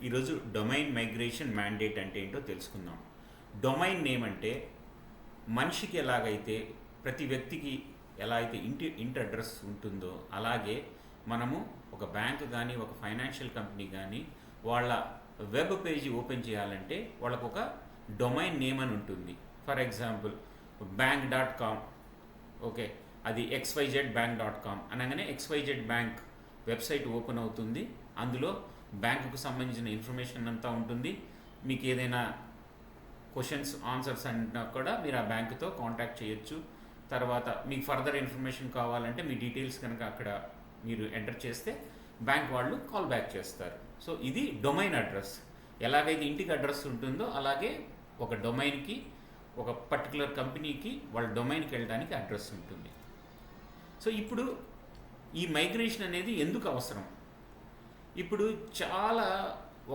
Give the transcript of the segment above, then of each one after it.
ఈరోజు domain migration mandate అంటే ఏంటో తెలుసుకుందాం. డొమైన్ నేమ్ అంటే మనిషికి ఎలాగైతే ప్రతి వ్యక్తికి ఎలా అయితే ఇంటి అడ్రస్ ఉంటుందో అలాగే మనము ఒక బ్యాంక్ కానీ ఒక ఫైనాన్షియల్ కంపెనీ కానీ వాళ్ళ వెబ్ పేజీ ఓపెన్ చేయాలంటే వాళ్ళకు ఒక డొమైన్ నేమ్ అని ఉంటుంది. ఫర్ ఎగ్జాంపుల్ bank.com, ఓకే, అది xyzbank.com అనగానే XYZ బ్యాంక్ వెబ్సైట్ ఓపెన్ అవుతుంది. అందులో బ్యాంకుకు సంబంధించిన ఇన్ఫర్మేషన్ అంతా ఉంటుంది. మీకు ఏదైనా క్వశ్చన్స్ ఆన్సర్స్ అన్నా కూడా మీరు ఆ బ్యాంకుతో కాంటాక్ట్ చేయొచ్చు. తర్వాత మీకు ఫర్దర్ ఇన్ఫర్మేషన్ కావాలంటే మీ డీటెయిల్స్ కనుక అక్కడ మీరు ఎంటర్ చేస్తే బ్యాంక్ వాళ్ళు కాల్ బ్యాక్ చేస్తారు. సో ఇది డొమైన్ అడ్రస్. ఎలాగైతే ఇంటికి అడ్రస్ ఉంటుందో అలాగే ఒక డొమైన్కి, ఒక పర్టికులర్ కంపెనీకి వాళ్ళ డొమైన్కి వెళ్ళడానికి అడ్రస్ ఉంటుంది. సో ఇప్పుడు ఈ మైగ్రేషన్ అనేది ఎందుకు అవసరం? ఇప్పుడు చాలా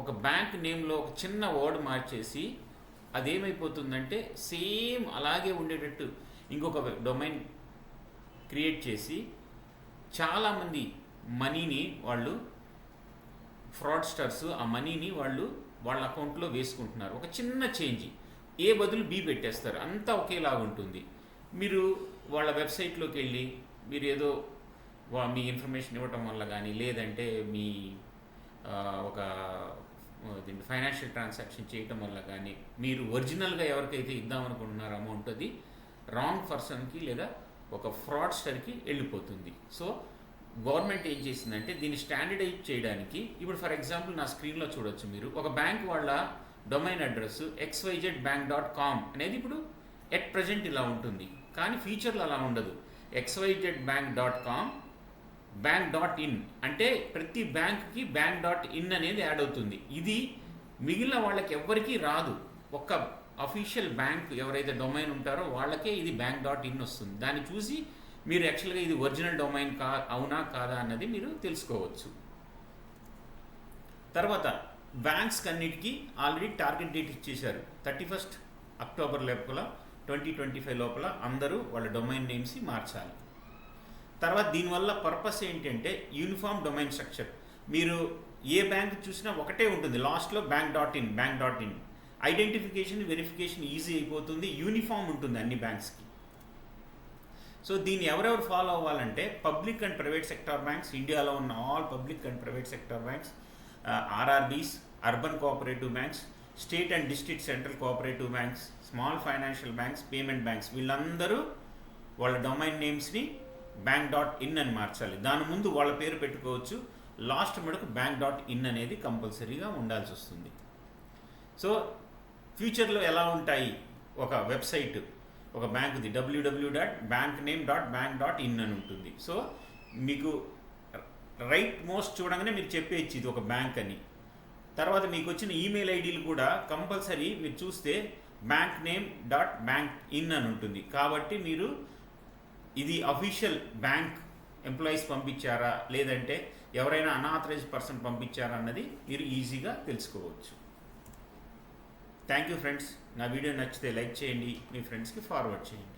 ఒక బ్యాంక్ నేమ్లో ఒక చిన్న వర్డ్ మార్చేసి అదేమైపోతుందంటే సేమ్ అలాగే ఉండేటట్టు ఇంకొక డొమైన్ క్రియేట్ చేసి చాలామంది మనీని వాళ్ళు ఫ్రాడ్స్టర్స్ ఆ మనీని వాళ్ళు వాళ్ళ అకౌంట్లో వేసుకుంటున్నారు. ఒక చిన్న చేంజ్, ఏ బదులు బి పెట్టేస్తారు, అంతా ఒకేలాగా ఉంటుంది. మీరు వాళ్ళ వెబ్సైట్లోకి వెళ్ళి మీరు ఏదో మీ ఇన్ఫర్మేషన్ ఇవ్వటం వల్ల కానీ, లేదంటే మీ ఒక ఫైనాన్షియల్ ట్రాన్సాక్షన్ చేయటం వల్ల కానీ మీరు ఒరిజినల్గా ఎవరికైతే ఇద్దామనుకుంటున్నారో అమౌంట్ అది రాంగ్ పర్సన్కి లేదా ఒక ఫ్రాడ్స్టర్కి వెళ్ళిపోతుంది. సో గవర్నమెంట్ ఏం చేసిందంటే దీన్ని స్టాండర్డైజ్ చేయడానికి, ఇప్పుడు ఫర్ ఎగ్జాంపుల్ నా స్క్రీన్లో చూడొచ్చు మీరు, ఒక బ్యాంక్ వాళ్ళ డొమైన్ అడ్రస్ xyzbank.com అనేది ఇప్పుడు ఎట్ ప్రజెంట్ ఇలా ఉంటుంది. కానీ ఫ్యూచర్లో అలా ఉండదు. xyzbank.com bank.in అంటే ప్రతి బ్యాంక్కి bank.in అనేది యాడ్ అవుతుంది. ఇది మిగిలిన వాళ్ళకి ఎవ్వరికీ రాదు. ఒక్క అఫీషియల్ బ్యాంక్ ఎవరైతే డొమైన్ ఉంటారో వాళ్ళకే ఇది bank.in వస్తుంది. దాన్ని చూసి మీరు యాక్చువల్గా ఇది ఒరిజినల్ డొమైన్ అవునా కాదా అన్నది మీరు తెలుసుకోవచ్చు. తర్వాత బ్యాంక్స్ అన్నిటికీ ఆల్రెడీ టార్గెట్ డేట్ ఇచ్చేశారు. 31 అక్టోబర్ లోపల 2025 లోపల అందరూ వాళ్ళ డొమైన్ నేమ్స్ మార్చాలి. తర్వాత దీనివల్ల పర్పస్ ఏంటంటే యూనిఫామ్ డొమైన్ స్ట్రక్చర్. మీరు ఏ బ్యాంక్ చూసినా ఒకటే ఉంటుంది, లాస్ట్లో bank.in. ఐడెంటిఫికేషన్ వెరిఫికేషన్ ఈజీ అయిపోతుంది, యూనిఫామ్ ఉంటుంది అన్ని బ్యాంక్స్కి. సో దీన్ని ఎవరెవరు ఫాలో అవ్వాలంటే public and private sector banks, ఇండియాలో ఉన్న all public and private sector banks, RRBs, urban cooperative banks, state and district central cooperative banks, small financial banks, payment banks, వీళ్ళందరూ వాళ్ళ డొమైన్ నేమ్స్ని bank.in అని మార్చాలి. దాని ముందు వాళ్ళ పేరు పెట్టుకోవచ్చు, లాస్ట్ మటుకు bank.in అనేది కంపల్సరీగా ఉండాల్సి వస్తుంది. సో ఫ్యూచర్లో ఎలా ఉంటాయి ఒక వెబ్సైట్ ఒక బ్యాంకుది www.bankname.bank.in అని ఉంటుంది. సో మీకు రైట్ మోస్ట్ చూడగానే మీరు చెప్పేయచ్చు ఇది ఒక బ్యాంక్ అని. తర్వాత మీకు వచ్చిన ఈమెయిల్ ఐడీలు కూడా కంపల్సరీ మీరు చూస్తే bankname.bankin అని ఉంటుంది. కాబట్టి మీరు ఇది అఫీషియల్ బ్యాంక్ ఎంప్లాయీస్ పంపించారా లేదంటే ఎవరైనా అన్ఆథరైజ్డ్ పర్సన్ పంపించారా అన్నది మీరు ఈజీగా తెలుసుకోవచ్చు. Thank you friends. నా వీడియో నచ్చితే లైక్ చేయండి, మీ ఫ్రెండ్స్కి ఫార్వర్డ్ చేయండి.